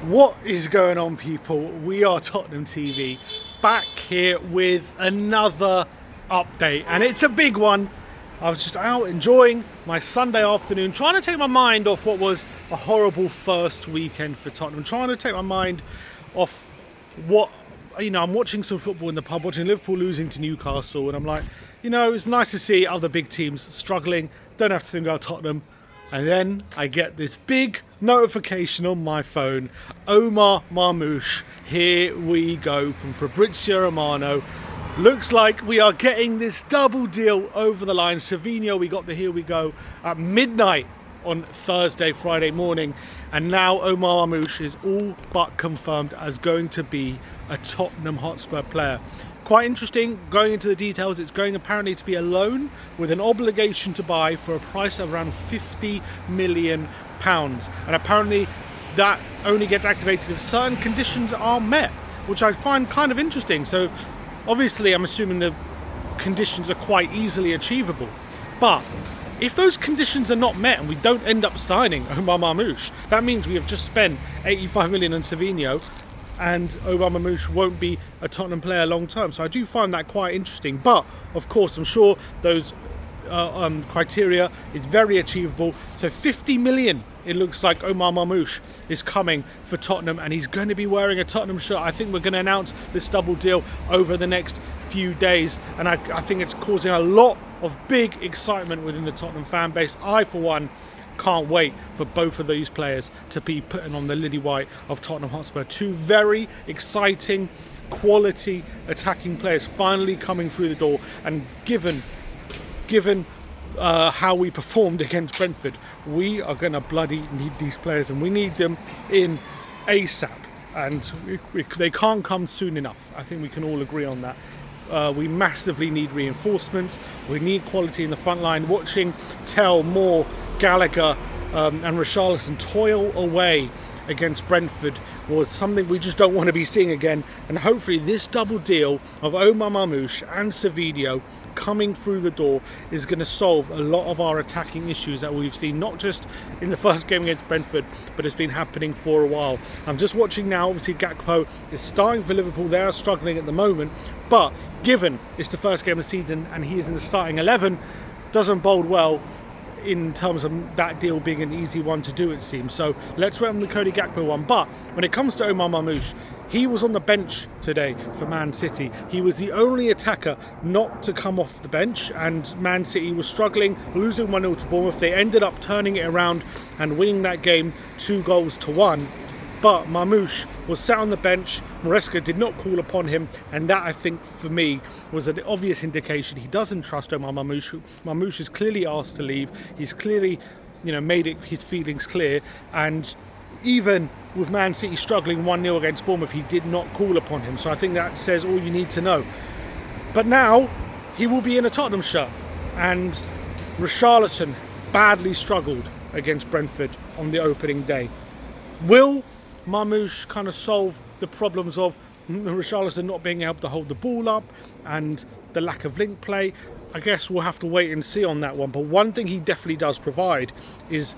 What is going on, people? We are Tottenham TV, back here with another update, and it's a big one. I was just out enjoying my Sunday afternoon, trying to take my mind off what was a horrible first weekend for Tottenham, trying to take my mind off what, I'm watching some football in the pub, watching Liverpool losing to Newcastle, and I'm like, it's nice to see other big teams struggling, don't have to think about Tottenham. And then I get this big notification on my phone. Omar Marmoush, here we go, from Fabrizio Romano. Looks like we are getting this double deal over the line. Savinho, we got the here we go at midnight on Friday morning. And now Omar Marmoush is all but confirmed as going to be a Tottenham Hotspur player. Quite interesting, going into the details, it's going apparently to be a loan with an obligation to buy for a price of around £50 million. And apparently that only gets activated if certain conditions are met, which I find kind of interesting. So obviously I'm assuming the conditions are quite easily achievable. But if those conditions are not met and we don't end up signing Omar Marmoush, that means we have just spent £85 million on Savinho, and Omar Marmoush won't be a Tottenham player long term. So I do find that quite interesting. But of course, I'm sure those criteria is very achievable. So 50 million, it looks like Omar Marmoush is coming for Tottenham, and he's going to be wearing a Tottenham shirt. I think we're going to announce this double deal over the next few days, and I think it's causing a lot of big excitement within the Tottenham fan base. I, for one, can't wait for both of these players to be putting on the lily white of Tottenham Hotspur. Two very exciting, quality attacking players finally coming through the door, and given how we performed against Brentford, we are going to bloody need these players, and we need them in ASAP, and they can't come soon enough. I think we can all agree on that. We massively need reinforcements. We need quality in the front line. Watching Tell, Moore, Gallagher and Richarlison toil away against Brentford was something we just don't want to be seeing again. And hopefully this double deal of Omar Marmoush and Savinho coming through the door is going to solve a lot of our attacking issues that we've seen, not just in the first game against Brentford, but it's been happening for a while. I'm just watching now, obviously Gakpo is starting for Liverpool. They are struggling at the moment, but given it's the first game of the season and he is in the starting 11, doesn't bode well in terms of that deal being an easy one to do, it seems. So let's wait on the Cody Gakpo one. But when it comes to Omar Marmoush, he was on the bench today for Man City. He was the only attacker not to come off the bench, and Man City was struggling, losing 1-0 to Bournemouth. They ended up turning it around and winning that game 2-1. But Marmoush was sat on the bench. Maresca did not call upon him, and that, I think, for me, was an obvious indication he doesn't trust Omar Marmoush. Marmoush is clearly asked to leave. He's clearly, made his feelings clear, and even with Man City struggling 1-0 against Bournemouth, he did not call upon him. So I think that says all you need to know. But now he will be in a Tottenham shirt, and Richarlison badly struggled against Brentford on the opening day. Will Marmoush kind of solve the problems of Richarlison not being able to hold the ball up and the lack of link play? I guess we'll have to wait and see on that one. But one thing he definitely does provide is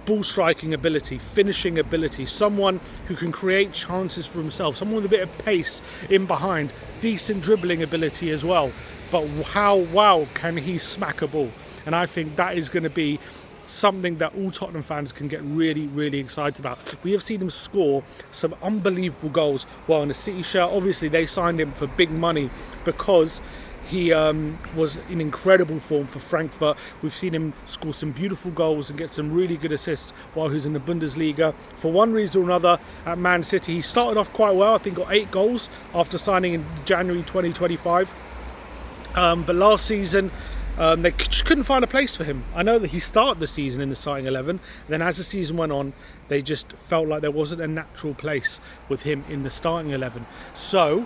ball striking ability, finishing ability, someone who can create chances for himself, someone with a bit of pace in behind, decent dribbling ability as well. But how can he smack a ball? And I think that is going to be something that all Tottenham fans can get really, really excited about. We have seen him score some unbelievable goals while in a City shirt. Obviously, they signed him for big money because he was in incredible form for Frankfurt. We've seen him score some beautiful goals and get some really good assists while he was in the Bundesliga. For one reason or another, at Man City, he started off quite well. I think got 8 goals after signing in January 2025. But last season, they just couldn't find a place for him. I know that he started the season in the starting 11. Then as the season went on, they just felt like there wasn't a natural place with him in the starting 11. So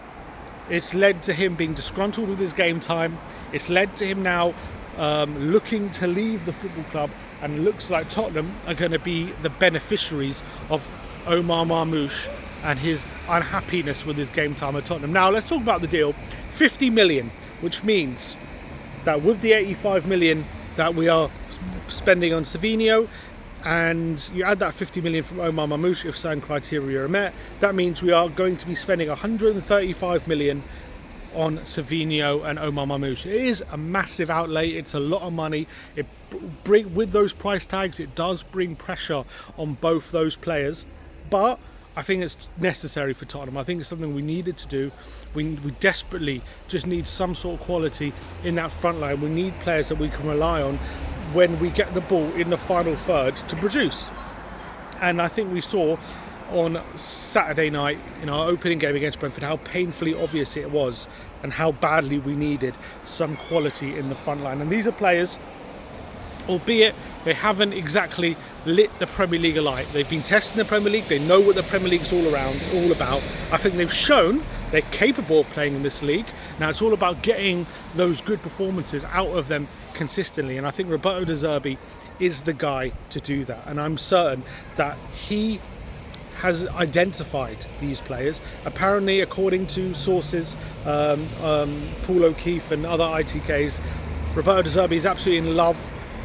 it's led to him being disgruntled with his game time. It's led to him now looking to leave the football club, and looks like Tottenham are going to be the beneficiaries of Omar Marmoush and his unhappiness with his game time at Tottenham. Now let's talk about the deal. 50 million, which means that with the 85 million that we are spending on Savinho and you add that 50 million from Omar Marmoush if certain criteria are met, that means we are going to be spending 135 million on Savinho and Omar Marmoush. It is a massive outlay, it's a lot of money. With those price tags, it does bring pressure on both those players, but I think it's necessary for Tottenham. I think it's something we needed to do. We desperately just need some sort of quality in that front line. We need players that we can rely on when we get the ball in the final third to produce. And I think we saw on Saturday night in our opening game against Brentford how painfully obvious it was and how badly we needed some quality in the front line. And these are players, albeit they haven't exactly lit the Premier League alight. They've been testing the Premier League, they know what the Premier League's all about. I think they've shown they're capable of playing in this league. Now it's all about getting those good performances out of them consistently, and I think Roberto De Zerbi is the guy to do that, and I'm certain that he has identified these players. Apparently, according to sources, Paul O'Keefe and other ITKs, Roberto De Zerbi is absolutely in love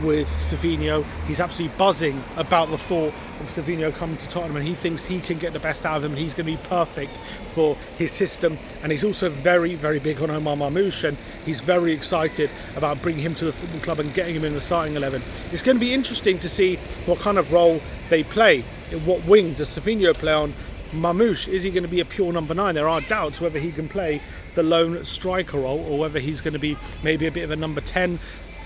with Savinho. He's absolutely buzzing about the thought of Savinho coming to Tottenham, and he thinks he can get the best out of him and he's going to be perfect for his system. And he's also very, very big on Omar Marmoush, and he's very excited about bringing him to the football club and getting him in the starting 11. It's going to be interesting to see what kind of role they play. What wing does Savinho play on Marmoush? Is he going to be a pure number 9? There are doubts whether he can play the lone striker role or whether he's going to be maybe a bit of a number 10.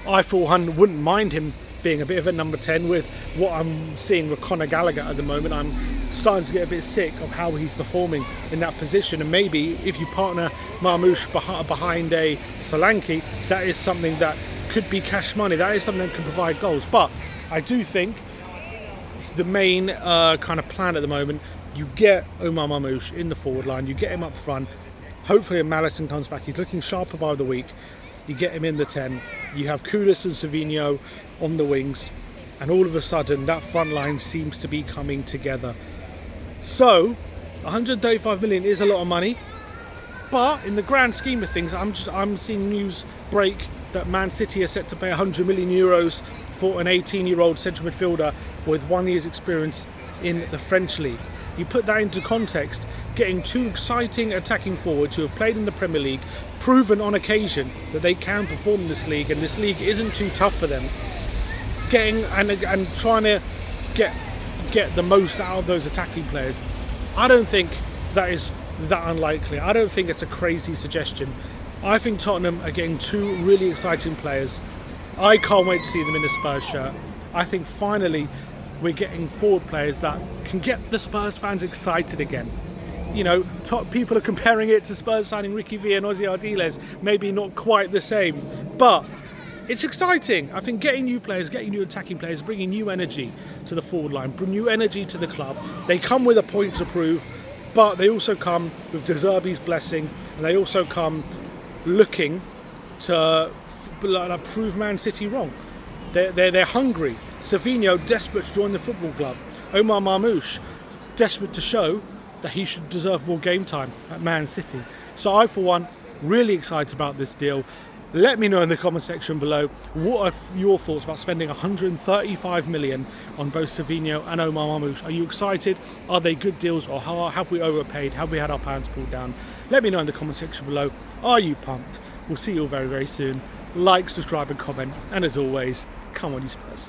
I, for one, wouldn't mind him being a bit of a number 10 with what I'm seeing with Conor Gallagher at the moment. I'm starting to get a bit sick of how he's performing in that position, and maybe if you partner Marmoush behind a Solanke, that is something that could be cash money. That is something that can provide goals. But I do think the main kind of plan at the moment, you get Omar Marmoush in the forward line, you get him up front. Hopefully Maddison comes back, he's looking sharper by the week. You get him in the 10, you have Kudus and Savinho on the wings, and all of a sudden that front line seems to be coming together. So 135 million is a lot of money, but in the grand scheme of things, I'm seeing news break that Man City are set to pay 100 million euros for an 18-year-old central midfielder with 1 year's experience in the French league. You put that into context, getting two exciting attacking forwards who have played in the Premier League, proven on occasion that they can perform in this league, and this league isn't too tough for them, getting and trying to get the most out of those attacking players. I don't think that is that unlikely. I don't think it's a crazy suggestion. I think Tottenham are getting two really exciting players. I can't wait to see them in the Spurs shirt. I think finally we're getting forward players that can get the Spurs fans excited again. You know, people are comparing it to Spurs signing Ricky V and Ozzy Ardiles. Maybe not quite the same, but it's exciting. I think getting new players, getting new attacking players, bringing new energy to the forward line, bring new energy to the club. They come with a point to prove, but they also come with De Zerbi's blessing, and they also come looking to prove Man City wrong. They're hungry. Savinho desperate to join the football club. Omar Marmoush desperate to show that he should deserve more game time at Man City. So I, for one, really excited about this deal. Let me know in the comment section below, what are your thoughts about spending 135 million on both Savinho and Omar Marmoush? Are you excited? Are they good deals, or have we overpaid? Have we had our pants pulled down? Let me know in the comment section below. Are you pumped? We'll see you all very, very soon. Like, subscribe and comment, and as always, come on you Spurs.